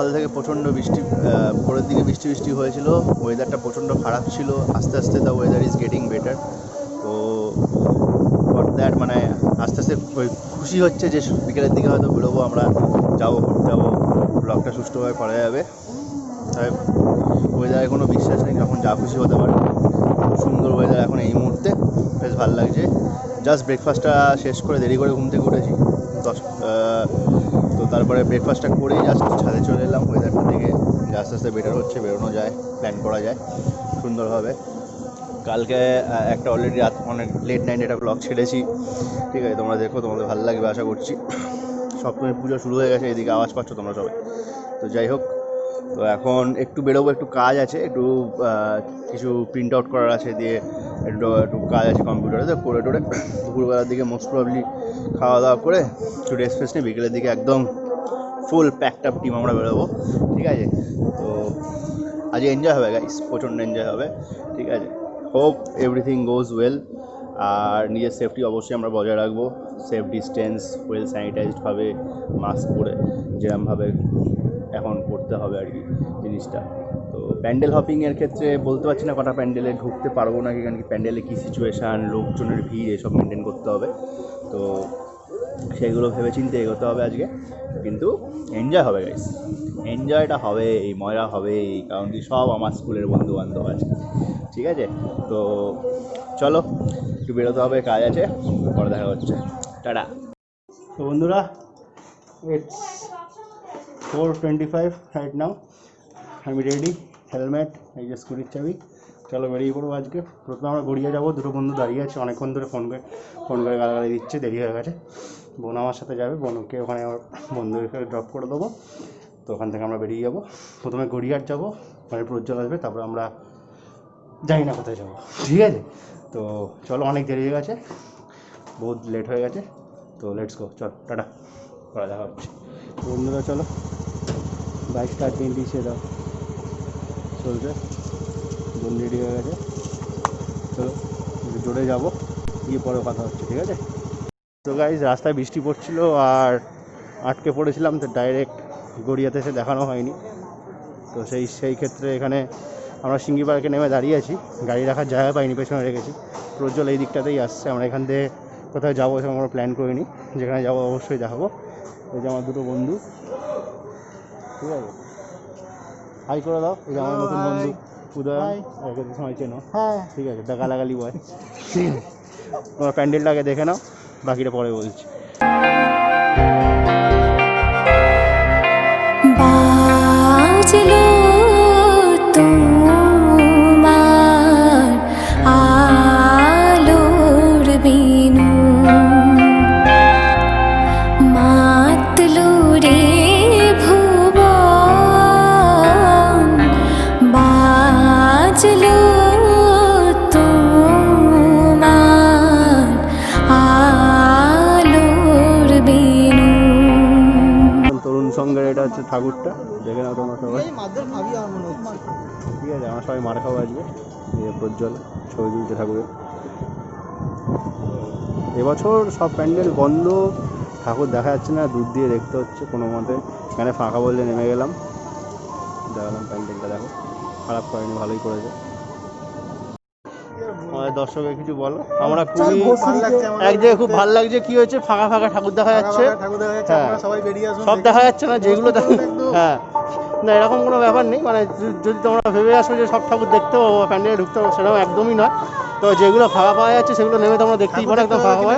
সকাল থেকে প্রচণ্ড বৃষ্টি, ভোরের দিকে বৃষ্টি বৃষ্টি হয়েছিল, ওয়েদারটা প্রচণ্ড খারাপ ছিল। আস্তে আস্তে the weather is getting better. তো ফর দ্যাট মানে আস্তে আস্তে খুশি হচ্ছে যে বিকেলের দিকে হয়তো বেরোবো, আমরা যাবো, ঘুরতে যাবো, ব্লগটা সুষ্ঠুভাবে করা যাবে। তাই ওয়েদারে কোনো বিশ্বাস নেই, যখন যা খুশি হতে পারে। সুন্দর ওয়েদার এখন এই মুহূর্তে, বেশ ভালো লাগছে। জাস্ট ব্রেকফাস্টটা শেষ করে দেরি করে ঘুম থেকে উঠেছি, তো তারপরে ব্রেকফাস্টটা করেই জাস্ট ছাদে চলে এলাম ওয়েদারটা থেকে, যে আস্তে আস্তে বেটার হচ্ছে, বেরোনো যায়, প্ল্যান করা যায় সুন্দরভাবে। কালকে একটা অলরেডি রাত অনেক লেট নাইট একটা ব্লগ ছেড়েছি, ঠিক আছে, তোমরা দেখো, তোমাদের ভালো লাগবে আশা করছি। সপ্তমী পুজো শুরু হয়ে গেছে, এদিকে আওয়াজ পাচ্ছ তোমরা সবাই। তো যাই হোক, তো এখন একটু বেরোবো, একটু কাজ আছে, একটু কিছু প্রিন্ট আউট করার আছে, দিয়ে একটু কাজ আছে কম্পিউটারে, তো করে টোরে দুপুরবেলার দিকে মোস্ট প্রবলি খাওয়া দাওয়া করে একটু রেস্ট ফেস্ট নিয়ে বিকেলের দিকে একদম ফুল প্যাকড আপ টিম আমরা বেরোবো, ঠিক আছে। তো আজ এনজয় হবে গাইস, প্রচণ্ড এনজয় হবে, ঠিক আছে। হোপ এভরিথিং গোজ ওয়েল। আর নিজের সেফটি অবশ্যই আমরা বজায় রাখবো, সেফ ডিস্টেন্স, ওয়েল স্যানিটাইজডভাবে, মাস্ক পরে, যেরকমভাবে এখন করতে হবে আর কি জিনিসটা। তো প্যান্ডেল হপিংয়ের ক্ষেত্রে বলতে পারছি না কটা প্যান্ডেলে ঢুকতে পারবো না, কারণ কি প্যান্ডেলে কী সিচুয়েশান, লোকজনের ভিড়, এসব মেনটেন করতে হবে। তো সেইগুলো ভেবে চিন্তে এগোতে হবে আজকে, কিন্তু এনজয় হবে গাইস, এনজয়টা হবে, এই মজা হবে, কারণ কি সব আমার স্কুলের বন্ধু বান্ধব আছে, ঠিক আছে। তো চলো একটু বেরোতে হবে, কাজ আছে, পরে দেখা হচ্ছে, টাটা। তো বন্ধুরা, ইটস 4:25 রাইট নাও, আমি রেডি, হেলমেট, এই যে স্কুটির চাবি, চলো বেরিয়ে পড়বো আজকে। প্রথমে আমরা গড়িয়া যাবো, দুটো বন্ধু দাঁড়িয়ে আছে, অনেকক্ষণ ধরে ফোন করে গালাগালি দিচ্ছে, দেরি হয়ে গেছে। বোন আমার সাথে যাবে, বোনকে ওখানে আমার বন্ধুকে ড্রপ করে দেবো, তো ওখান থেকে আমরা বেরিয়ে যাবো। প্রথমে গড়িয়ার যাবো, ওখানে প্রজ্জ্বল আসবে, তারপর আমরা জানি না কোথায় যাবো, ঠিক আছে। তো চলো, অনেক দেরি হয়ে গেছে, বহুত লেট হয়ে গেছে, তো লেটস গো, চল টাটা, পরে দেখা হচ্ছে। বন্ধুরা চলো, বাইক স্টার্ট পিছিয়ে দাও, চলছে, বোন রেডি হয়ে গেছে, চলো একটু জোরে যাবো, গিয়ে পরে কথা হচ্ছে, ঠিক আছে। তো গাইজ, রাস্তায় বৃষ্টি পড়ছিল আর আটকে পড়েছিলাম, তো ডাইরেক্ট গড়িয়াতে এসে দেখানো হয়নি। তো সেই ক্ষেত্রে এখানে আমরা সিঙ্গি পার্কে নেমে দাঁড়িয়ে আছি, গাড়ি রাখার জায়গা পাইনি, পেছনে রেখেছি। প্রজ্জ্বল এই দিকটাতেই আসছে, আমরা এখান থেকে কোথায় যাবো সেরকম আমরা প্ল্যান করিনি, যেখানে যাবো অবশ্যই দেখাবো। এই যে আমার দুটো বন্ধু, ঠিক আছে, হাই করে দাও। এই যে আমার নতুন বন্ধু উদয়, একে সময় চেনো, হ্যাঁ ঠিক আছে, গালাগালি বয়, ঠিক আছে। তোমার প্যান্ডেলটাকে দেখে নাও, বাকিটা পরে বলছি। সঙ্গে এটা হচ্ছে ঠাকুরটা, দেখে নাও তোমরা সবাই, ঠিক আছে। আমরা সবাই মার খাবো আজকে, প্রজ্জ্বল ছবি তুলছে ঠাকুরের। এবছর সব প্যান্ডেল বন্ধ, ঠাকুর দেখা যাচ্ছে না, দূর দিয়ে দেখতে হচ্ছে কোনো মতে। এখানে ফাঁকা বললে নেমে গেলাম, দেখালাম প্যান্ডেলটা, দেখো খারাপ করেনি, ভালোই করেছে। আমাদের দর্শকের কিছু বলো। আমরা খুবই একদিকে খুব ভালো লাগছে, কি হয়েছে, ফাঁকা ফাঁকা ঠাকুর দেখা যাচ্ছে, সব দেখা যাচ্ছে না যেগুলো, হ্যাঁ না এরকম কোনো ব্যাপার নেই, মানে যদি তোমরা ভেবে আসো যে সব ঠাকুর দেখতে পাবো, প্যান্ডেলে ঢুকতে পারবো, সেরকম একদমই নয়। তো যেগুলো ফাঁকা পাওয়া যাচ্ছে সেগুলো নেমে তোমরা দেখতেই পারো, একদম ফাঁকা পাওয়া,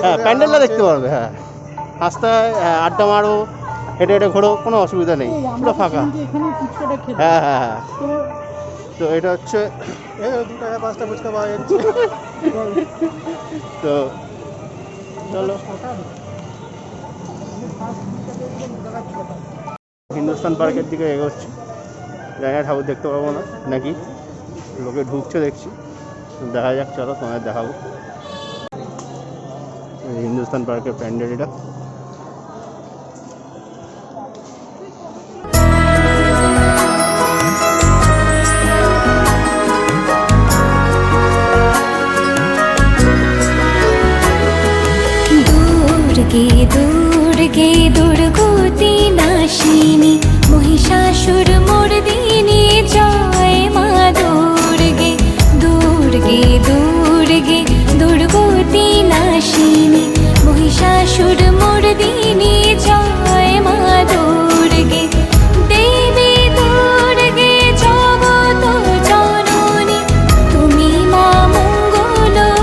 হ্যাঁ প্যান্ডেলটা দেখতে পারবে, হ্যাঁ রাস্তায় আড্ডা মারো, হেঁটে হেঁটে ঘোরো, কোনো অসুবিধা নেই, পুরো ফাঁকা, হ্যাঁ হ্যাঁ হ্যাঁ। তো এটা হচ্ছে 2 টাকা 5টা ফুচকা পাওয়া যাচ্ছে। তো চলো, হিন্দুস্তান পার্কের দিকে এগোচ্ছি, জানি না ঠাকুর দেখতে পাবো না নাকি, লোকে ঢুকছে দেখছি, দেখা যাক, চলো তোমাদের দেখাবো। হিন্দুস্তান পার্কের প্যান্ডেল এটা, दूर দুর্গে দুর্গতি নাশিনী মহিষাসুর মর্দিনী জয় মা দুর্গে দুর্গে দুর্গে দুর্গতি নাশিনী মহিষাসুর মর্দিনী জয় মা দুর্গে দেবী দুর্গে জগত জননী তুমি মা মঙ্গলকারিণী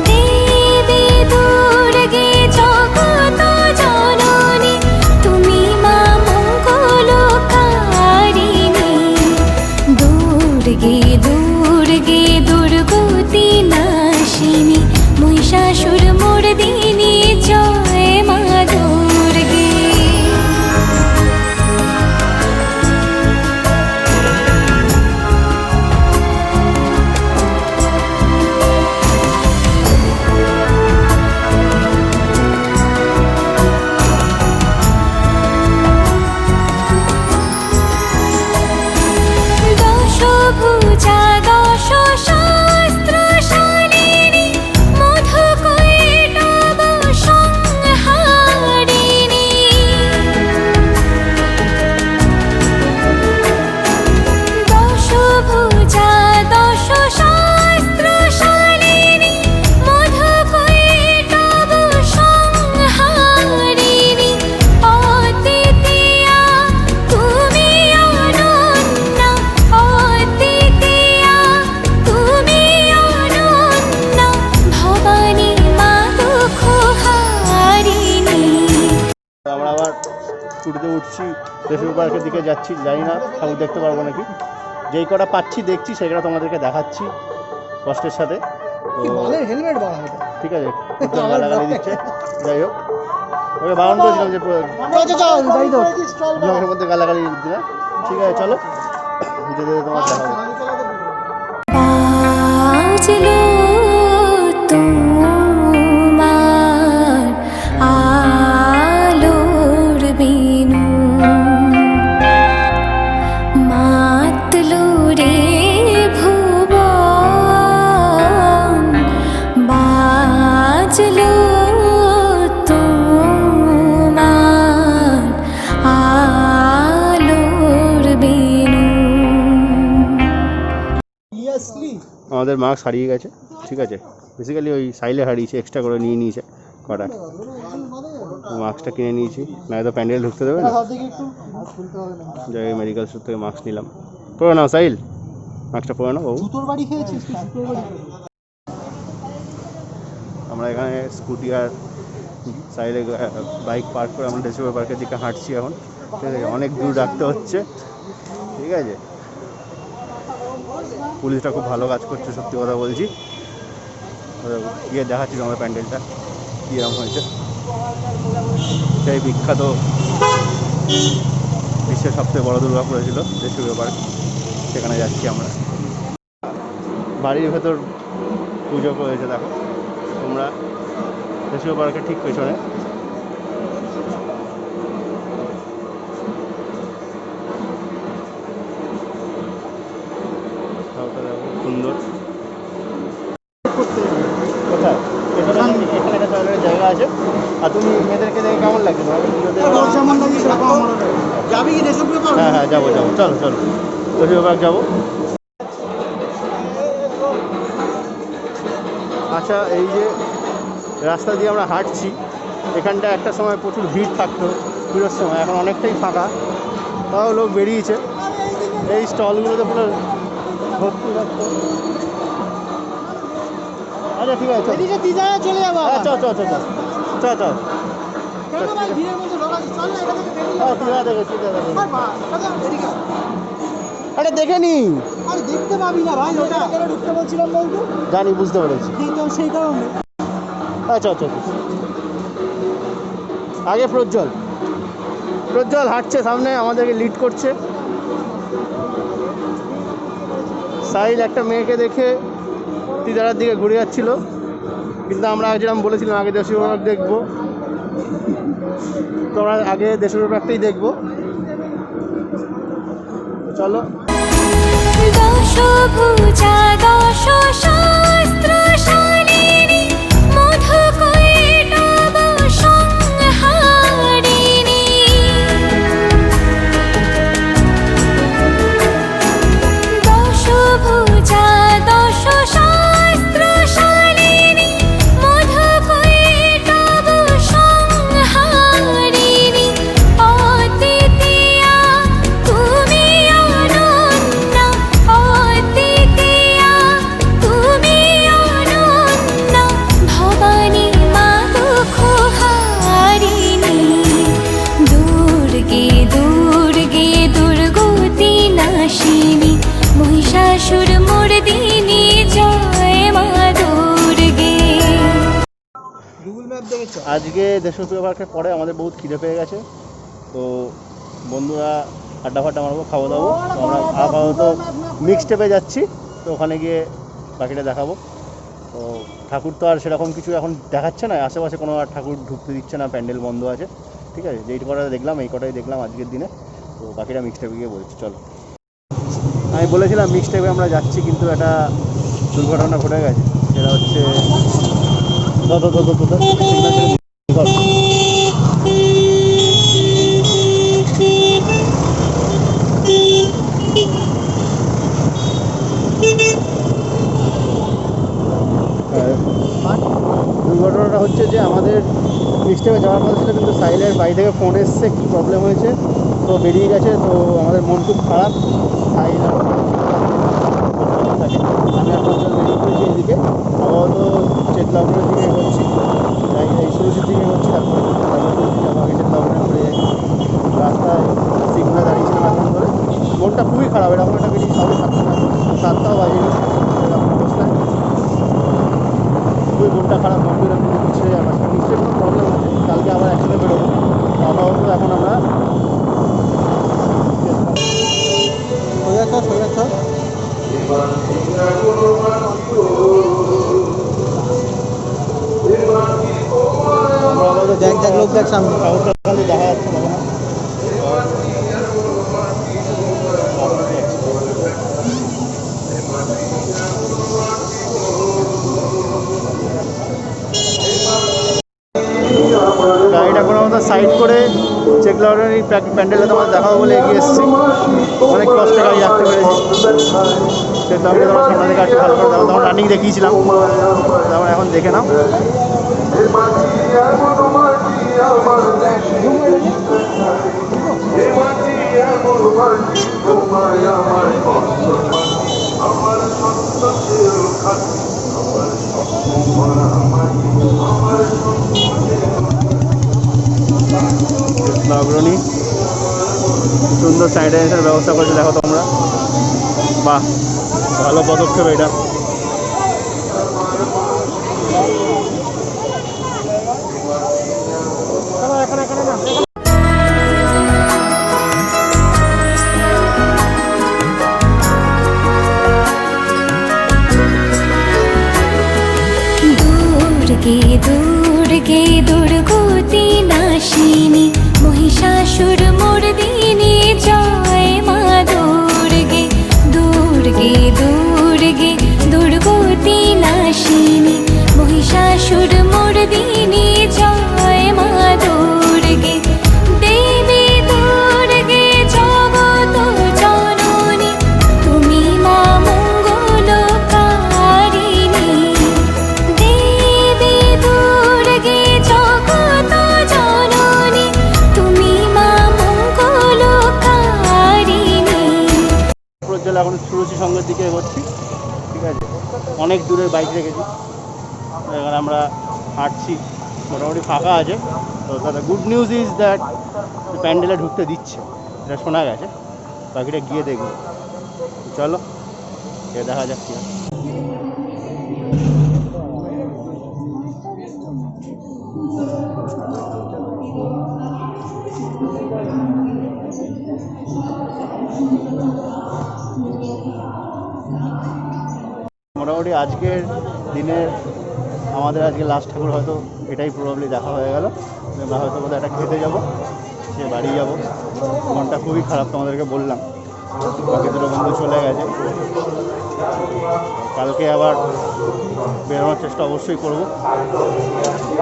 দেবী দুর্গে জগত জননী তুমি মা মঙ্গলকারিণী দুর্গে দুর্গে দুর্গতি নাশিনী মহিষাসুর মর্দিনী জয় মা দুর্গে দশভুজা দশ শাস্ত্রশালিনী মধুকৈটভ সংহারিণী দশভুজা দশ শাস্ত্রশালিনী মধুকৈটভ সংহারিণী অদ্বিতীয়া তুমি অনন্যা অদ্বিতীয়া তুমি অনন্যা ভবানী মা দুঃখহারিণী আমরা আবার স্কুটিতে উঠছি, দেশের পার্কের দিকে যাচ্ছি। জানি না ঠাকুর দেখতে পারবো নাকি, যেই কটা পাচ্ছি দেখছি সেই কটা তোমাদেরকে দেখাচ্ছি কষ্টের সাথে। তো হেলমেট বানানো ঠিক আছে, গালাগালি দিচ্ছে। যাই হোক, ওকে বারণ করেছিলাম যে ব্লগের মধ্যে গালাগালি দিচ্ছে না। ঠিক আছে, চলো যেতে যেতে তোমার দেখা হবে। বাজলো তোমার আলোর বিনু মাতলো রে ভুবন বাজলো তোমার আলোর বিনু আমাদের মাস্ক হারিয়ে গেছে। ঠিক আছে, বেসিক্যালি ওই সাইলে হারিয়েছে, এক্সট্রা করে নিয়ে নিয়েছে কটা। মাস্কটা কিনে নিয়েছি, না তো প্যান্ডেল ঢুকতে দেবে না। যাই মেডিকেল স্টোর থেকে মাস্ক নিলাম। পরে নাও সাইল, মাস্কটা পরে নাও বাবু। তোর বাড়ি খেয়েছিস আমরা এখানে স্কুটি আর সাইডে বাইক পার্ক করে আমরা ডেসিভার পার্কের দিকে হাঁটছি এখন। ঠিক আছে, অনেক দূর রাখতে হচ্ছে। ঠিক আছে, পুলিশটা খুব ভালো কাজ করছে, সত্যি কথা বলছি। গিয়ে দেখাচ্ছি তোমাদের প্যান্ডেলটা কীরকম হয়েছে। সেই বিখ্যাত বিশ্বের সবথেকে বড় দুর্গাপুরে ছিল ডেসিভার পার্ক, সেখানে যাচ্ছি আমরা। বাড়ির ভেতর পুজো করেছে দেখো তোমরা, ডেসিভার পার্কের ঠিক পেছনে। সুন্দর। কোথায়? এখানে একটা টয়লেটের জায়গা আছে। আর তুমি মেয়েদেরকে দেখে কেমন লাগছে তোমার? যাবি কি ডেসিভার পার্ক? হ্যাঁ হ্যাঁ, যাবো যাবো, চলো চলো ডেসিভার পার্ক যাবো। আচ্ছা, এই যে রাস্তা দিয়ে আমরা হাঁটছি, এখানটা একটা সময় প্রচুর ভিড় থাকতো পুজোর সময়, এখন অনেকটাই ফাঁকা, তাও লোক বেরিয়েছে। এই স্টলগুলোতে পুরো ভর্তি থাকতো। আচ্ছা ঠিক আছে, চলে যাবো। হ্যাঁ চল চল চল চল চল। আরে দেখে নি, দেখতে পাবি না ভাই, ওটা ঢুকতে বলছিলাম বলতো। জানি, বুঝতে পেরেছি। সেই কারণে আচ্ছা আচ্ছা, আগে প্রজ্জ্বল হাঁটছে সামনে, আমাদেরকে লিড করছে। সাইল একটা মেয়েকে দেখে তিদারার দিকে ঘুরে যাচ্ছিল, কিন্তু আমরা যেরকম বলেছিলাম আগে দেশীয় পার্ক দেখবো, তো আমরা আগে দেশীয় পার্কটাই দেখবো। চলো। দশভুজা দশ শাস্ত্রশালিনী মধুকৈটভ পার্ক দেখেছো? আজকে দেশপ্রিয় পার্কের পরে আমাদের বহুত খিদে পেয়ে গেছে, তো বন্ধুরা আড্ডা ফাড্ডা মারবো, খাওয়া দাবো। তো আমরা আপাতত মিক্স স্টেপে যাচ্ছি, তো ওখানে গিয়ে বাকিটা দেখাবো। তো ঠাকুর তো আর সেরকম কিছু এখন দেখাচ্ছে না, আশেপাশে কোনো আর ঠাকুর ঢুকতে দিচ্ছে না, প্যান্ডেল বন্ধ আছে। ঠিক আছে, যেই কটা দেখলাম এই কটাই দেখলাম আজকের দিনে। তো বাকিটা মিক্স স্টেপে গিয়ে বলছি, চলো। আমি বলেছিলাম মিক্স স্টেপে আমরা যাচ্ছি, কিন্তু একটা দুর্ঘটনা ঘটে গেছে। সেটা হচ্ছে দুর্ঘটনাটা হচ্ছে যে আমাদের সিস্টেমে যাওয়ার কথা ছিল, কিন্তু সাইলের বাড়ি থেকে ফোন এসছে কী প্রবলেম হয়েছে, তো বেরিয়ে গেছে। তো আমাদের মন খুব খারাপ। সাইল আর থাকে, আমি এখন বেরিয়ে পড়েছি এদিকে, আপাতত চেতলাউনের দিকে এগোচ্ছি, এই সুরজির দিকে এগোচ্ছি। তারপরে যাবো আগে চেতলাউনে ঘুরে রাস্তায় সিগনালে দাঁড়িয়েছিলাম এখন ধরে। মনটা খুবই খারাপ, এরকম একটা বেরিয়ে সবাই সাতটাও বাজেনি এরকম অবস্থায়। খুবই মনটা খারাপ, মন্দিরে পিছিয়ে যাবে, নিশ্চয়ই কোনো প্রবলেম আছে। কালকে আবার একসাথে বেরোবো। আপাতত এখন আমরা লোক দেখ সামনে খালি দেখা যাচ্ছে না। গাড়িটা কোনো মতো সাইড করে চেকলাউনের এই প্যান্ডেলটা তোমার দেখাবো বলে এগিয়ে এসেছি। অনেক কষ্টে গাড়ি রাখতে পেরেছি। চেকলাউনকে তোমার সামনে থেকে একটু ভালো করে দেখো, তখন রানিং দেখিয়েছিলাম, তারপর এখন দেখে নাও। অগ্রণী সুন্দর স্যানিটাইজারের ব্যবস্থা করেছে, দেখো তোমরা। বাহ, ভালো পদক্ষেপ এটা। দুর্গে দুর্গতি নাশিনী মহিষাসুর মর্দিনী জয় মা দুর্গে। দুর্গে দুর্গে দুর্গতি নাশিনী মহিষাসুর মর্দিনী জয় মা দুর্গে। দেবী দুর্গে জগত জননী তুমি মা মঙ্গলকারিণী। দেবী দুর্গে জগত জননী তুমি মা মঙ্গলকারিণী। জেলা এখন সুরুচি সঙ্গের দিকে এগোচ্ছি। ঠিক আছে, অনেক দূরের বাইক রেখেছি, এখানে আমরা হাঁটছি, মোটামুটি ফাঁকা আছে। তো দাদা গুড নিউজ ইজ দ্যাট প্যান্ডেলে ঢুকতে দিচ্ছে, এটা শোনা গেছে। বাকিটা গিয়ে দেখব, চলো এ দেখা যাক কি হয়। মোটামুটি আজকের দিনের আমাদের আজকে লাস্ট ঠাকুর হয়তো এটাই প্রবাবলি দেখা হয়ে গেল। আমরা হয়তো কোথাও একটা খেতে যাবো, সে বাড়ি যাবো। মনটা খুবই খারাপ, তোমাদেরকে বললাম। বাকি দুটো বন্ধু চলে গেছে, কালকে আবার বেরোনোর চেষ্টা অবশ্যই করবো।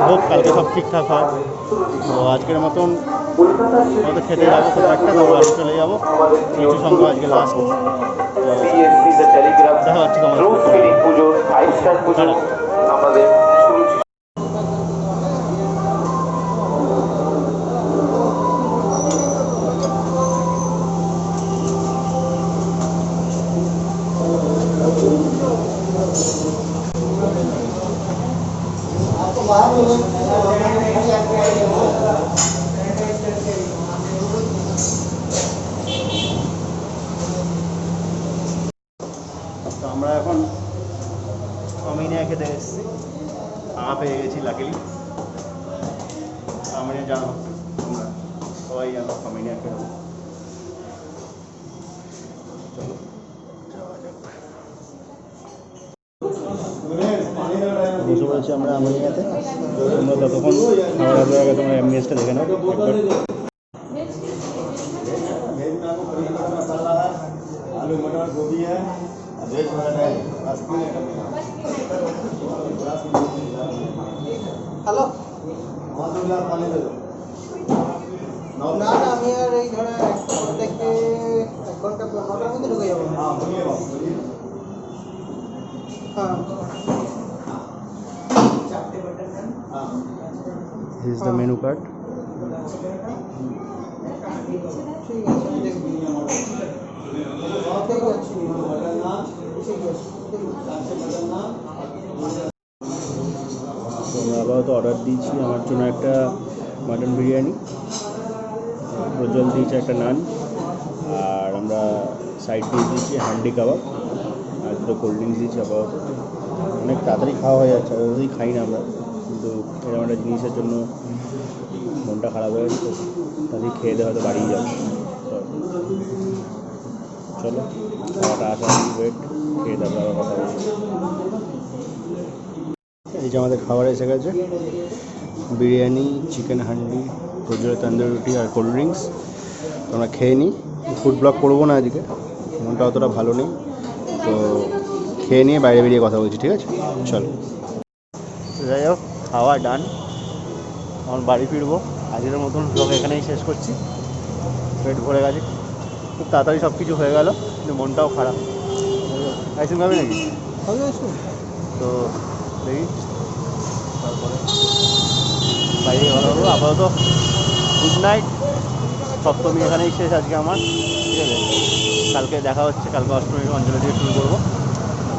হোক কালকে সব ঠিকঠাক হয়। তো আজকের মতন হয়তো খেতে যাবো কোথাও একটা, তারপর বাড়ি চলে যাবো। কিছু সংখ্যা আজকে লাস্ট। দেখা হচ্ছে তোমার আমাদের। তো আমরা এখন চাউমিনে খেতে এসেছি, পেয়ে গেছি লাকিলি। সামনে জানো তোমরা সবাই জানো সামনে একটা যাবো। চলো যাওয়া যাক। বসে পড়েছি আমরা আমেরিকাতে। তোমরা ততক্ষণ খাওয়া দাওয়ার আগে তোমরা এমবিএসটা দেখে নাও একবার। आलू मटर गोभी है वेज है হ্যালো पानी दे दो না না আমি আর এই ধরে প্রত্যেককে 1 ঘন্টা 9টার মধ্যে ঢুকে যাবো। हाँ बोलिए बाबू बोलिए। হ্যাঁ हाँ this is the menu card. ঠিক আছে আমি দেখবো। ঠিক আছে ঠিক আছে। তো আমরা আপাতত অর্ডার দিয়েছি আমার জন্য একটা মাটন বিরিয়ানি, রোজল দিয়েছি একটা নান, আর আমরা সাইড ডিশ দিয়েছি হান্ডি কাবাব, আর দুটো কোল্ড ড্রিঙ্কস দিয়েছি। আপাতত অনেক তাড়াতাড়ি খাওয়া হয়ে যাচ্ছে, তাড়াতাড়ি খাই না আমরা, কিন্তু এরকম একটা জিনিসের জন্য মনটা খারাপ হয়ে গেছে, তাড়াতাড়ি খেয়ে দেওয়া হয়তো বাড়িয়ে যাবে। চলো খাওয়াটা আসা ওয়েট খেয়ে দেবো আবার কথা বলছি। এই যে আমাদের খাবার এসে গেছে, বিরিয়ানি, চিকেন হান্ডি, রোজের তন্দুরি রুটি আর কোল্ড ড্রিঙ্কস। আমরা খেয়ে নিই, ফুড ব্লগ করবো না আজকে, মনটা অতটা ভালো নেই, তো খেয়ে নিয়ে বাইরে বেরিয়ে কথা বলছি, ঠিক আছে? চলো যাই হোক, খাওয়া ডান, এখন বাড়ি ফিরবো। আজকের মতন ব্লগ এখানেই শেষ করছি। পেট ভরে গেছে, খুব তাড়াতাড়ি সব কিছু হয়ে গেল, কিন্তু মনটাও খারাপ। আইসক্রিম খাবি নাকি? হবে আসুন। তো দেখি তারপরে বাইরে ভালো হবো। আপাতত গুড নাইট, সপ্তমী এখানেই শেষ আজকে আমার, ঠিক আছে? কালকে দেখা হচ্ছে, কালকে অষ্টমী অঞ্জলি দিয়ে শুরু করবো।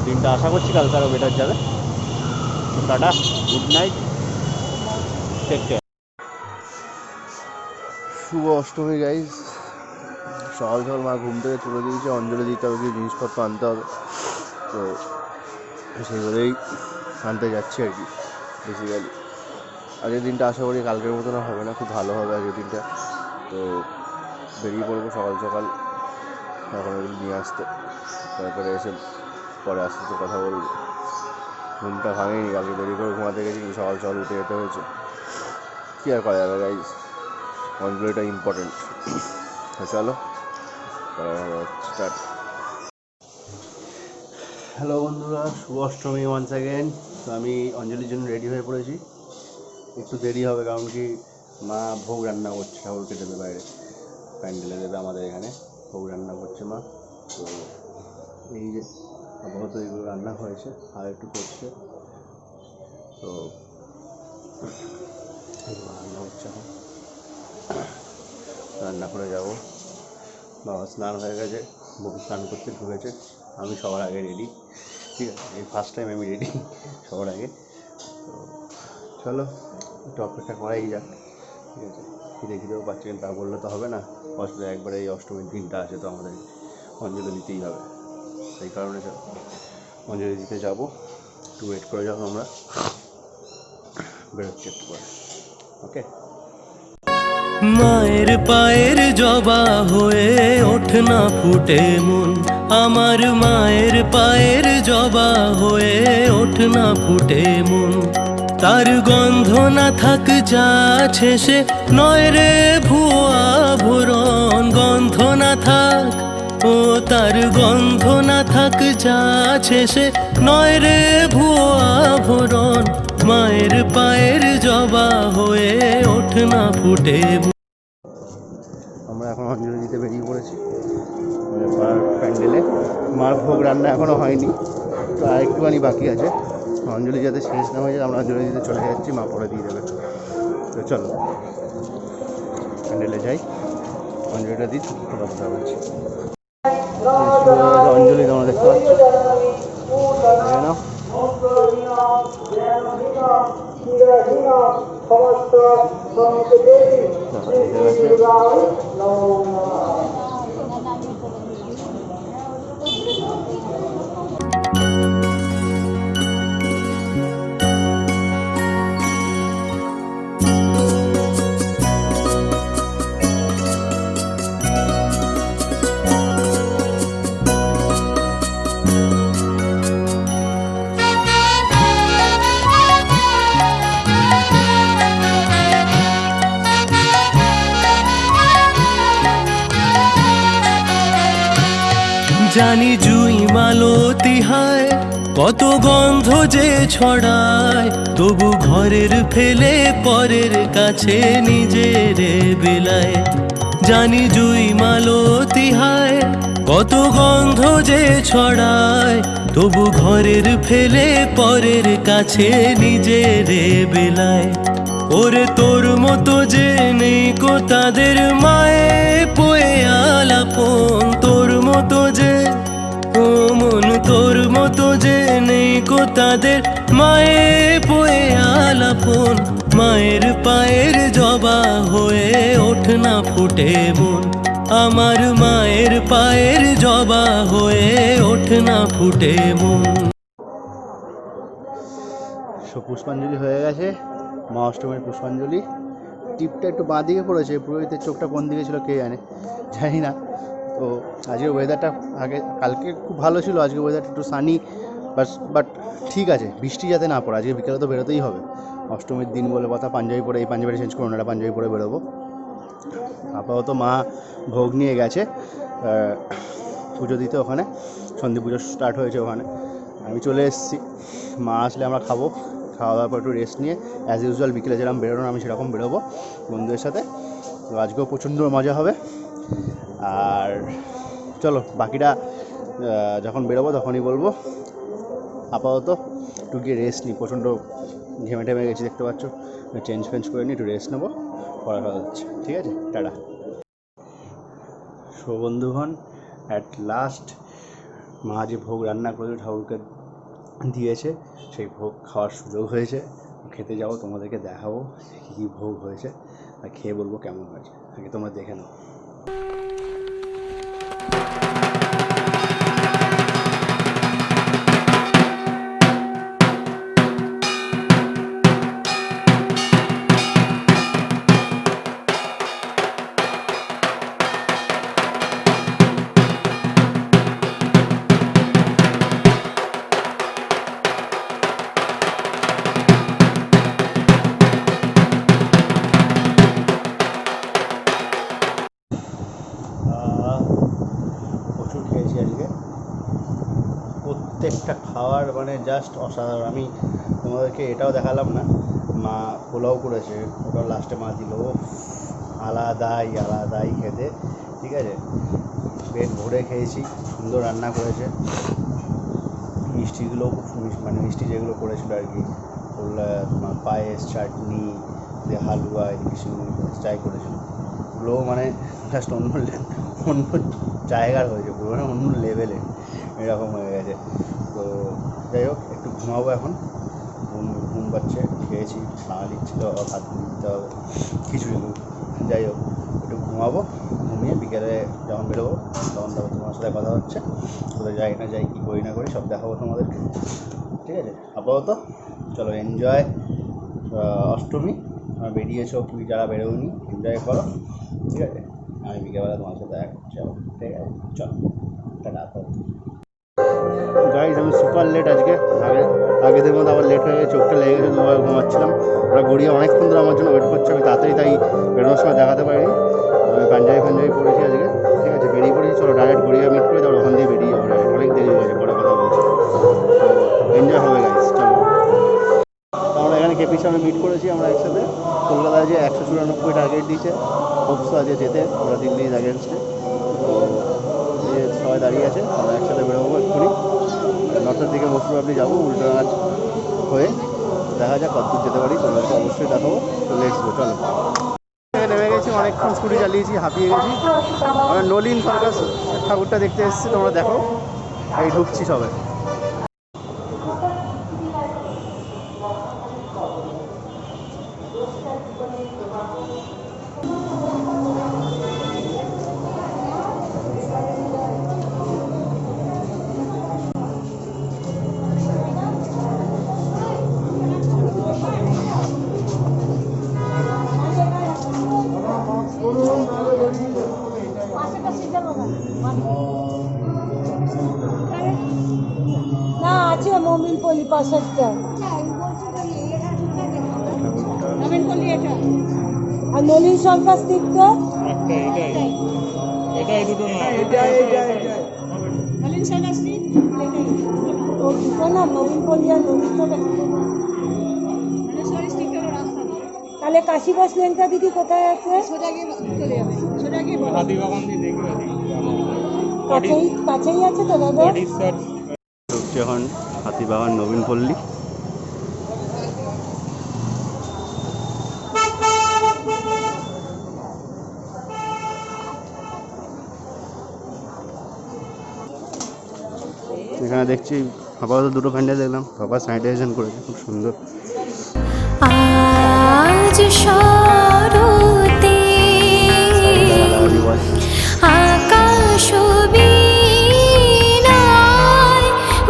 দিনটা আশা করছি কালকে আরও বেটার যাবে। Tata, good night, take care. শুভ অষ্টমী গাইজ। সকাল সকাল মা ঘুম থেকে তুলে দিয়েছে, অঞ্জলি দিতে হবে, কিছু জিনিসপত্র আনতে হবে, তো সেইভাবেই আনতে যাচ্ছি আর কি। বেসিক্যালি আজকের দিনটা আশা করি কালকের মতন হবে না, খুব ভালো হবে আজকের দিনটা। তো বেরিয়ে পড়বো সকাল সকাল এখন ওগুলো নিয়ে আসতে, তারপরে এসে পরে আস্তে আস্তে কথা বলবো। ঘুমটা ভাঙেনি, কালকে দেরি করে ঘুমাতে গেছি, কিন্তু সকাল সকাল উঠে যেতে হয়েছে, কী আর করা যাবে গাইজ, অঞ্জলিটা ইম্পর্টেন্ট। তো চলো স্টার্ট। হ্যালো বন্ধুরা, শুভ অষ্টমী ওয়ান্স অ্যাগেন। তো আমি অঞ্জলির জন্য রেডি হয়ে পড়েছি, একটু দেরি হবে কারণ কি মা ভোগ রান্না করছে, ঠাকুরকে দেবে বাইরে, প্যান্ডেলে দেবে, আমাদের এখানে ভোগ রান্না করছে মা। তো এই যে আপাতত এগুলো রান্না হয়েছে, আর একটু করছে, তো এগুলো রান্না হচ্ছে এখন, রান্না করে যাবো। বাবা স্নান হয়ে গেছে, বউ স্নান করতে ঢুকেছে, আমি সবার আগে রেডি, ঠিক আছে? এই ফার্স্ট টাইম আমি রেডি সবার আগে। তো চলো একটু অপেক্ষা করাই যাক, ঠিক আছে? খিদে খিদেও পাচ্ছে, কিন্তু তা বললে তো হবে না, অষ্টমী একবারে এই অষ্টমীর দিনটা আছে, তো আমাদের অঞ্জলি দিতেই হবে, সেই কারণে অঞ্জলি দিতে যাবো। একটু ওয়েট করে যাবো, আমরা বেরোচ্ছি একটু পরে, ওকে? মায়ের পায়ের জবা হয়ে ওঠ না ফুটে মন, আমার মায়ের পায়ের জবা হয়ে ওঠ না ফুটে মন। তার গন্ধ না থাক যা আছে সে নয় রে ভুয়া ভরণ, গন্ধ না থাক ও তার গন্ধ না থাক যা আছে সে নয় রে ভুয়া ভরণ। মায়ের পায়ের জবা হয়ে ওঠ না ফুটে। আমরা এখন অঞ্জলি দিতে বেরিয়ে পড়েছি পাড়ার প্যান্ডেলে। মার ভোগ রান্না এখনও হয়নি, তো আর একটুখানি বাকি আছে। অঞ্জলি যাতে শেষ না হয়ে যায়, আমরা অঞ্জলি দিতে চলে যাচ্ছি, মা পরে দিয়ে দেবে। তো চলো প্যান্ডেলে যাই, অঞ্জলিটা দিই, কথা বলছি। অঞ্জলি তোমরা দেখতে পাচ্ছ, দেখে নাও। জানি জুই মালতী হায় কত গন্ধ যে ছড়ায়, তবু ঘরের ফেলে পরের কাছে নিজের বিলায়। জানি জুই মালতী হায় কত গন্ধ যে ছড়ায়, তবু ঘরের ফেলে পরের কাছে নিজের বিলায়। ওরে তোর মতো যে নেই কো তাদের মায়ে পোয়ে আলাপন, তোর মতো যে ও মন তোর মতো যে নেই কো তাদের মায়ে পোয়ে আলাপন। মায়ের পায়ের জবা হয়ে ওঠ না ফুটে মন, আমার মায়ের পায়ের জবা হয়ে ওঠ না ফুটে মন। পুষ্পাঞ্জলি হয়ে গেছে, মা অষ্টমীর পুষ্পাঞ্জলি। টিপটা একটু বাঁ দিকে পড়েছে, পুরোহিতের চোখটা কোন দিকে ছিল কে জানে, জানি না। তো আজকে ওয়েদারটা কালকে খুব ভালো ছিল, আজকে ওয়েদারটা একটু সানি, বাট ঠিক আছে, বৃষ্টি যাতে না পড়ে। আজকে বিকেলে তো বেরোতেই হবে, অষ্টমীর দিন বলে কথা। পাঞ্জাবি পরে, এই পাঞ্জাবিটা চেঞ্জ করুন, একটা পাঞ্জাবি পরে বেরোবো। আপাতত মা ভোগ নিয়ে গেছে পুজো দিতে, ওখানে সন্ধি পুজো স্টার্ট হয়েছে ওখানে। আমি চলে এসেছি, মা আসলে আমরা খাবো। খাওয়া দাওয়ার পর একটু রেস্ট নিয়ে অ্যাজ ইউজুয়াল বিকেলে যেরকম বেরোনো আমি সেরকম বেরোবো বন্ধুদের সাথে। তো আজকেও প্রচণ্ড মজা হবে। আর চলো বাকিটা যখন বেরোবো তখনই বলবো। আপাতত একটু গিয়ে রেস্ট নিই, প্রচণ্ড ঘেমে টেমে গেছি দেখতে পাচ্ছ। চেঞ্জ ফেঞ্জ করে নিই, একটু রেস্ট নেবো, পড়া খাওয়া যাচ্ছে। ঠিক আছে, টাটা। সো বন্ধুগণ, অ্যাট লাস্ট মা যে ভোগ রান্না করেছে ঠাকুরকে দিয়েছে, সেই ভোগ খাওয়ার সুযোগ হয়েছে। খেতে যাবো, তোমাদেরকে দেখাবো কী ভোগ হয়েছে আর খেয়ে বলবো কেমন হয়েছে। আগে তোমরা দেখে নাও। প্রচুর খেয়েছি আজকে, প্রত্যেকটা খাবার মানে জাস্ট অসাধারণ। আমি তোমাদেরকে এটাও দেখালাম না, মা পোলাও করেছে, ওটাও লাস্টে মা দিল, আলাদাই খেতে। ঠিক আছে, পেট ভরে খেয়েছি, সুন্দর রান্না করেছে। মিষ্টিগুলো মানে মিষ্টি যেগুলো করেছিল আর কি, তোমার পায়েস, চাটনি, হালুয়া, এদিকে সিঙ্গুর চাই করেছিল, ওগুলোও মানে জাস্ট অন্য জায়গার হয়েছে, পুরো মানে অন্য লেভেলে এরকম হয়ে গেছে। তো যাই হোক, একটু ঘুমাবো এখন, ঘুম পাচ্ছে। খেয়েছি, বাঙালির ছিল, হাত দিতে হবে খিচুড়ি। যাই হোক, একটু ঘুমাবো, ঘুমিয়ে বিকেলে যখন বেরোবো তখন তোমার সাথে কথা হচ্ছে। কোথায় যাই না যাই, কী করি না করি সব দেখাবো তোমাদেরকে। ঠিক আছে, আপাতত চলো এনজয় অষ্টমী। আমার বেরিয়েছো, তুমি যারা বেরোনি এনজয় করো। ঠিক আছে, আমি বিকেলবেলা তোমার সাথে দেখা করছি আবার। ঠিক আছে, চলো টাটা। গাইজ, আমি সুপার লেট আজকে, আগেদের মধ্যে আবার লেট হয়ে গেছে, চোখটা লেগে গেছে, দুবার ঘুমাচ্ছিলাম। ওরা গড়িয়ে অনেকক্ষণ ধরে আমার জন্য ওয়েট করছে, আমি তাড়াতাড়ি তাই বেরোনোর সময় দেখাতে পারিনি। আমি পাঞ্জাবি পরেছি আজকে। ঠিক আছে, বেরিয়ে পড়েছি, চলো ডাইরেক্ট গড়িয়া মিট করে, তারপর ওখান দিয়ে বেরিয়ে যাবো। অনেক দেরি হয়ে গেছে, পরে কথা বলছি। তো এনজয় হবে গাইজ, চলো। আমরা এখানে কেপির সামনে মিট করেছি আমরা একসাথে। কলকাতায় যে 194 টার্গেট দিয়েছে, হোপস আছে যেতে, ওরা দিল্লির অ্যাগেনস্টে। তো সবাই দাঁড়িয়ে আছে, আমরা একসাথে বেরোবো এক্ষুনি। 9টার দিকে মোস্ট প্রবাবলি যাবো উল্টোনাচ হয়ে। দেখা যাক কতদূর যেতে পারি, তোমাদেরকে অবশ্যই দেখাবো। তো লেটস গো, চলো। নেমে গেছি, অনেকক্ষণ স্কুটি চালিয়েছি, হাঁপিয়ে গেছি। আমরা নলিন সার্কাস ঠাকুরটা দেখতে এসেছি, তোমরা দেখো। এই ঢুকছি সবাই। না আছে মমিনপল্লি পাশেরটা, আর নলিন সরকার দিকটা এটাই দুটো না, এটা আলাদা না, নবীন পল্লী আর নবীন চক তাহলে কাশীবাস লেনটা দিদি কোথায় আছে? কাছেই আছে তো দাদা? ঢুকছে এখন হাতিবাগান নবীন পল্লী। এখানে দেখছি আপাতত দুটো প্যান্ডেল দেখলাম, বাবা স্যানিটাইজেশন করেছে, খুব সুন্দর। আজ শরতে আকাশ বীণায়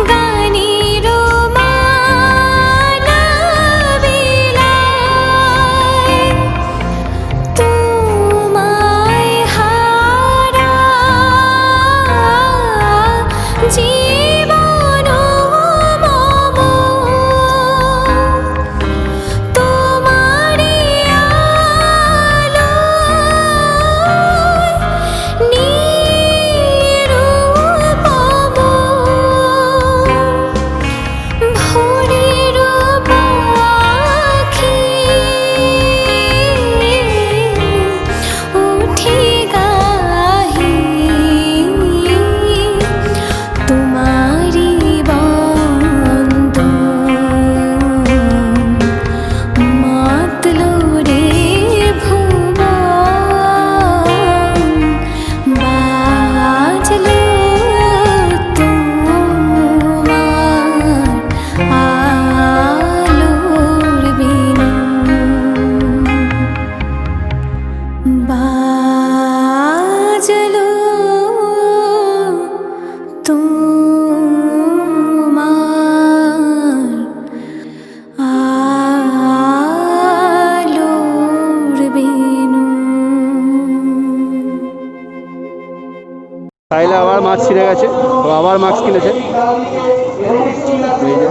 গানের মালা বিলায়, তোমায় হারা জীবন মম তোমারি আলোয় নিরুপম ভোরের পাখি উঠে গাহি তোমারি বন্দন, মাতলো রে ভুবন, বাজলো তোমার আলোর বিনু, বাজলো তোমার আলোর বিনু। সাহিল আবার মাছ ছিঁড়ে গেছে, ও আবার মাছ কিনেছে। এই যে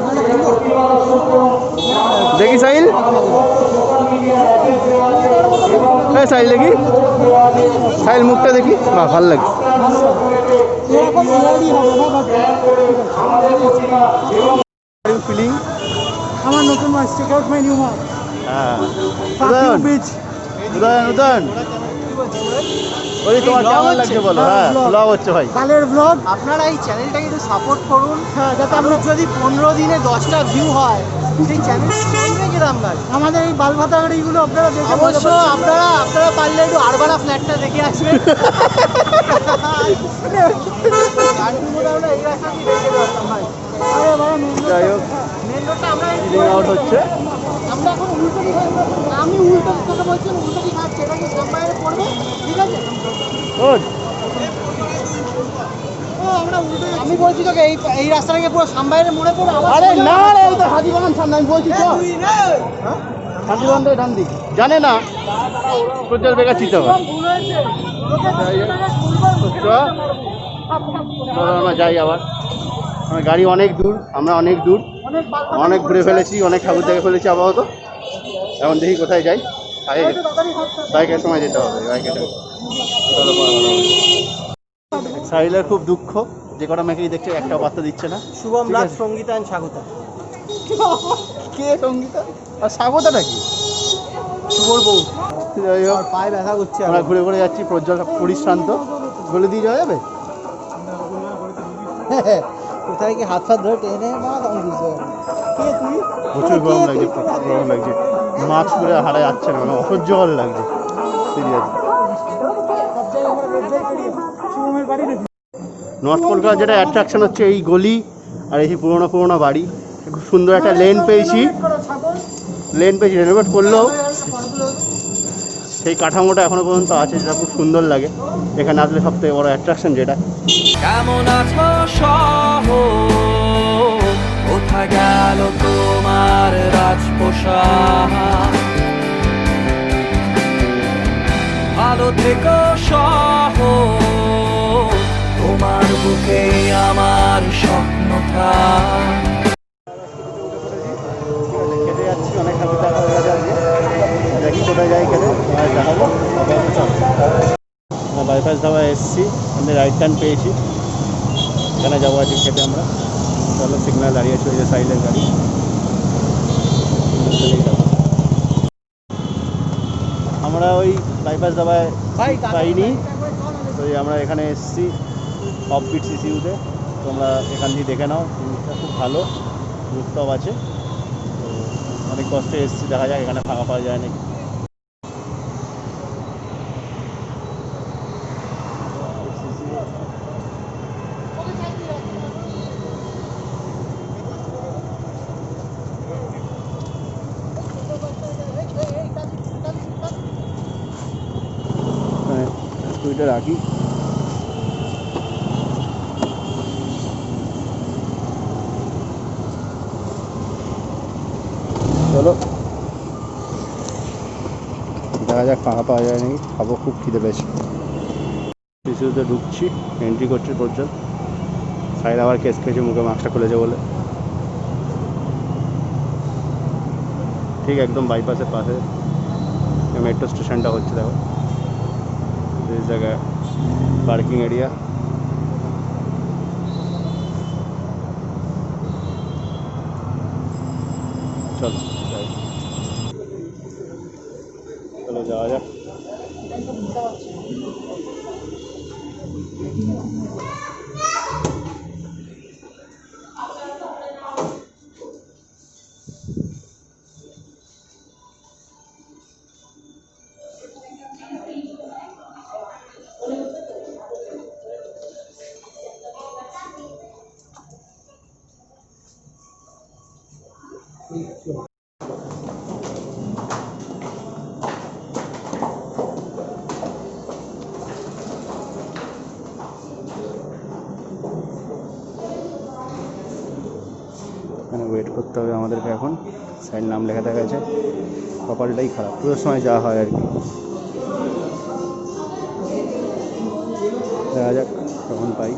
দেখি সাহিল, হ্যাঁ সাহিল দেখি, সাহিল মুখটা দেখি, বাহ ভালো লাগে। ফিলিং আমার নতুন মাছ, চেক আউট মাই নিউ মাছ, হ্যাঁ পাখির বীজ। উদয়ন বলি তোমার কেমন লাগছে বলো। হ্যাঁ ব্লগ হচ্ছে ভাই, কালের ব্লগ। আপনারা এই চ্যানেলটাকে একটু সাপোর্ট করুন, হ্যাঁ, যাতে আমরা যদি 15 দিনে 10টা ভিউ হয়, সেই চ্যানেল চলবে কিরম ভাই? আমাদের এই বালভাতাগুলো আপনারা দেখে অবশ্য আপনারা পারলে একটু আরবারা ফ্ল্যাটটা দেখে আসবেন। যাই হোক ফিলিং আউট হচ্ছে। আমরা এখন উল্টো দিকে, আমি উল্টো কথা বলছি, উল্টো দিকে খাচ্ছে, এটা কি সামনে পড়বে, ঠিক আছে? গুড। ও আমরা উল্টো, আমি বলছি তোকে এই রাস্তাটাকে পুরো সামবাইয়ের মোড়ে পড়ে আবার। আরে না রে, এই তো হাতিবাগান সামনে, আমি বলছি তো হাতিবাগান তো ডান দিক, জানে না প্রজ্জ্বল বেকার চিন্তা কর। আমরা যাই আবার, আমার গাড়ি অনেক দূর, আমরা অনেক দূর, অনেক ঘুরে ফেলেছি, অনেক ঠাকুর দেখে ফেলেছি আপাতত। এখন দেখি কোথায় যাই, আগে বাইকের সময় যেতে হবে, বাইকে সাহিলের খুব দুঃখ, যে কটা মেয়েকেই দেখছে একটা বার্তা দিচ্ছে না। শুভম ঠিক রাজ, আছে। সঙ্গীতা এন্ড স্বাগতা। কে সঙ্গীতা আর স্বাগতাটা কি? শুভর বউ। যাই হোক, পায়ে ব্যথা করছে। আমরা ঘুরে ঘুরে যাচ্ছি, প্রজ্জ্বল পরিশ্রান্ত, বলে দিয়ে যাওয়া যাবে। কোথায় কি হাত ফাত ধরে টেনে মা, তখন বুঝতে পারবে। কে তুই? প্রচুর গরম লাগছে, প্রচুর গরম লাগছে, মাস্ক পরে হারা যাচ্ছে না, মানে অসহ্যকর লাগছে সিরিয়াসলি। নর্থ কলকাতা যেটা অ্যাট্রাকশন হচ্ছে এই গলি আর এই পুরোনো পুরোনো বাড়ি। খুব সুন্দর একটা লেন পেয়েছি, রেনোভেট করলেও সেই কাঠামোটা এখনো পর্যন্ত আছে, যেটা খুব সুন্দর লাগে। এখানে আসলে সব থেকে বড় অ্যাট্রাকশন যেটা। কেমন আছো শহর, কোথায় গেল তোমার রাজপোষাক? ভালো থেকো শহর, তোমার বুকে আমার স্বপ্ন থাক। খেতে যাচ্ছি, অনেক ঠাকুর দেখা হয়ে গেছে আজকে, দেখি কোথায় যাই খেতে, দেখাবো। বাইপাস ধাবায় এসেছি, আমি রাইট টার্ন পেয়েছি, এখানে যাবো আজকে খেতে আমরা। তো চলো সিগন্যাল দাঁড়িয়ে আছে ওই যে সাইডের গাড়ি আমরা ওই বাইপাস দাবায় পাইনি তো আমরা এখানে এসেছি অফবিট সিসিউতে তোমরা এখান দিয়ে দেখে নাও জিনিসটা খুব ভালো রুফটপ আছে তো অনেক কষ্টে এসেছি দেখা যাক এখানে ফাঁকা পাওয়া যায় নাকি স্কুটিটা রাখি চলো দেখা যাক ফাঁকা পাওয়া যায় নাকি খাবো খুব খিদে পেয়েছে শিশুতে ঢুকছি এন্ট্রি করছি পর্যন্ত সাইড আবার কেস খেয়েছে মুখে মাস্কটা খুলেছে বলে ঠিক একদম বাইপাসের পাশে মেট্রো স্টেশনটা হচ্ছে দেখো এই জায়গায় পার্কিং এরিয়া চলো যাই চলো যাওয়া যাক এখানে ওয়েট করতে হবে আমাদেরকে এখন সাইড নাম লেখা দেখা গেছে কপালটাই খারাপ পুরো সময় যা হয় আর কি দেখা যাক কখন পাই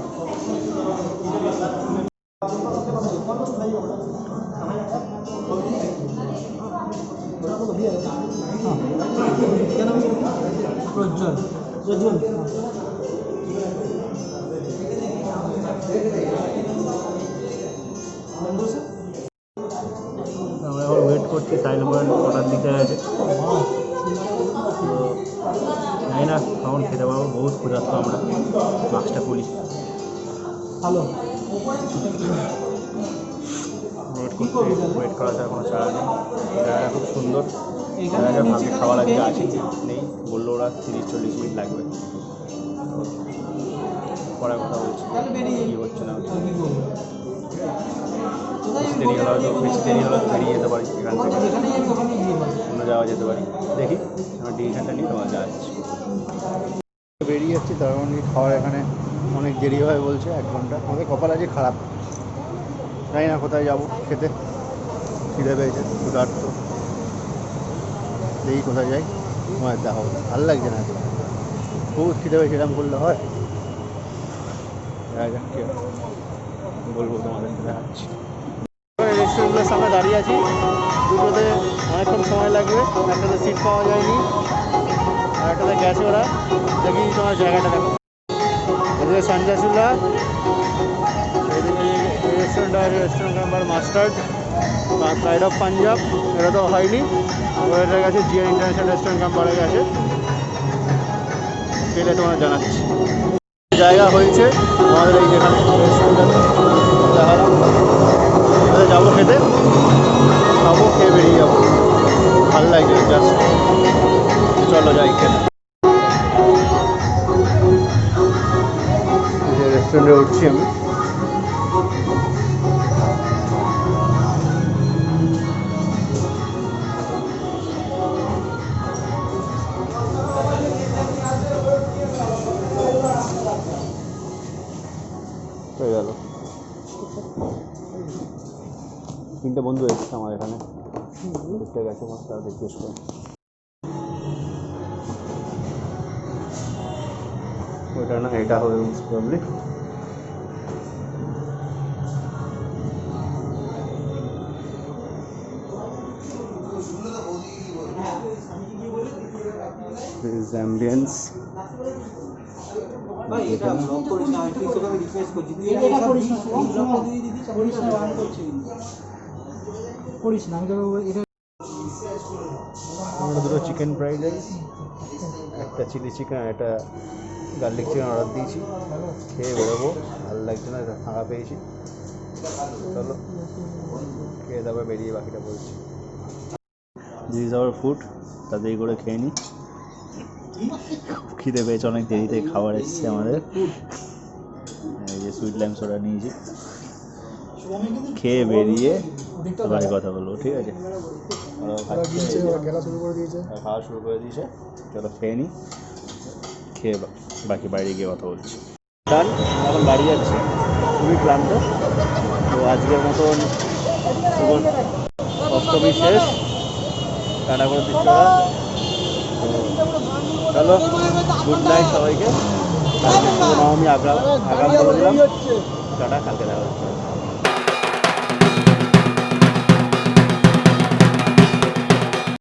আমরা এখন ওয়েট করছি সাইড নাম্বার কটার দিকে আছে তো জানি না কখন খেতে পারবো বহুত ক্ষুধার্ত আমরা মাছটা খুলি ভালো ওয়েট করতে ওয়েট করা ছাড়া কোনো ছাড়া নেই জায়গাটা খুব সুন্দর জায়গাটা ভাবি খাওয়ার আগে আছে নেই বললো ওরা 30-40 মিনিট লাগবে পরে কথা বলছি কী হচ্ছে না হচ্ছে বেশি দেরি হলে তো বেরিয়ে যেতে পারি এখান থেকে অন্য যাওয়া যেতে পারি দেখি আমার ডিসিশনটা নিয়ে তোমার যাচ্ছি বেরিয়ে যাচ্ছি তার মানে খাওয়ার এখানে অনেক দেরি হয় বলছে 1 ঘন্টা আমাদের কপাল আছে খারাপ জানি না কোথায় যাবো খেতে খিদে পেয়েছে ক্ষুধার্ত দেখি কোথায় যাই তোমার দেখা হবে ভালো লাগছে না খুব খিদে পেয়েছে এরকম করলে হয় দেখা যাক কি বলবো তোমাদের দেখাচ্ছি রেস্টুরেন্টগুলোর সামনে দাঁড়িয়ে আছি দুটোতে অনেকক্ষণ সময় লাগবে একটাতে সিট পাওয়া যায়নি আর একটাতে গেছে ওরা দেখি তোমার জায়গাটা দেখো এদিকে সঞ্জাসুল্লাহ এদিকে রেস্টুরেন্টটা আছে restaurant number mustard pride of Punjab এটা তো হয়নি ওটার কাছে জিয়ার ইন্টারন্যাশনাল রেস্টুরেন্ট নাম্বারে গেছে পেলে তোমার জানাচ্ছি জায়গা হয়েছে আমাদের এই যেখানে রেস্টুরেন্টটা দেখালাম যাবো খেতে খাবো খেয়ে বেরিয়ে যাবো ভালো লাগছে জাস্ট চলো যাই খেতে রেস্টুরেন্টে উঠছি আমি হয়ে গেল 3টে বন্ধু এসছে আমার এখানে দেখতে গেছে আমার তারা জিজ্ঞেস করে ওইটা না এটা হবে প্রবলি দিস অ্যাম্বিয়েন্স। এটা করিস না, তুই তোকে আমি রিকোয়েস্ট করছি, তুই এটা করিস না, করিস না, বারণ করছি, করিস না, আমি তোকে এটা আমরা দুটো চিকেন ফ্রাইড রাইস, একটা চিলি চিকেন আর একটা গার্লিক চিকেন অর্ডার দিয়েছি। খেয়ে বেরোবো, ভালো লাগছে না, ফাঁকা পেয়েছি। চলো খেয়ে তারপর বেরিয়ে বাকিটা বলছি। দিস ইজ আওয়ার ফুড, তাড়াতাড়ি করে খেয়ে নিই। খিদে পেয়েছে, অনেক দেরিতে খাবার এসছে আমাদের। এই যে সুইট লাইম সোডা নিয়েছি, খেয়ে বেরিয়ে বাকি কথা বলবো, ঠিক আছে? খাওয়া শুরু করে দিয়েছে, চলো খেয়ে নিই, খেয়ে বাকি বাইরে গিয়ে কথা বলছি। ডান, এখন বাড়ি যাচ্ছি, খুবই ক্লান্ত। তো আজকের মতন অষ্টমী শেষ, টাটা করে দিচ্ছি। চলো গুড নাইট সবাইকে। কালকে শুভ নবমী আগাম বলে দিলাম। টাটা, কালকে দেখা হচ্ছে।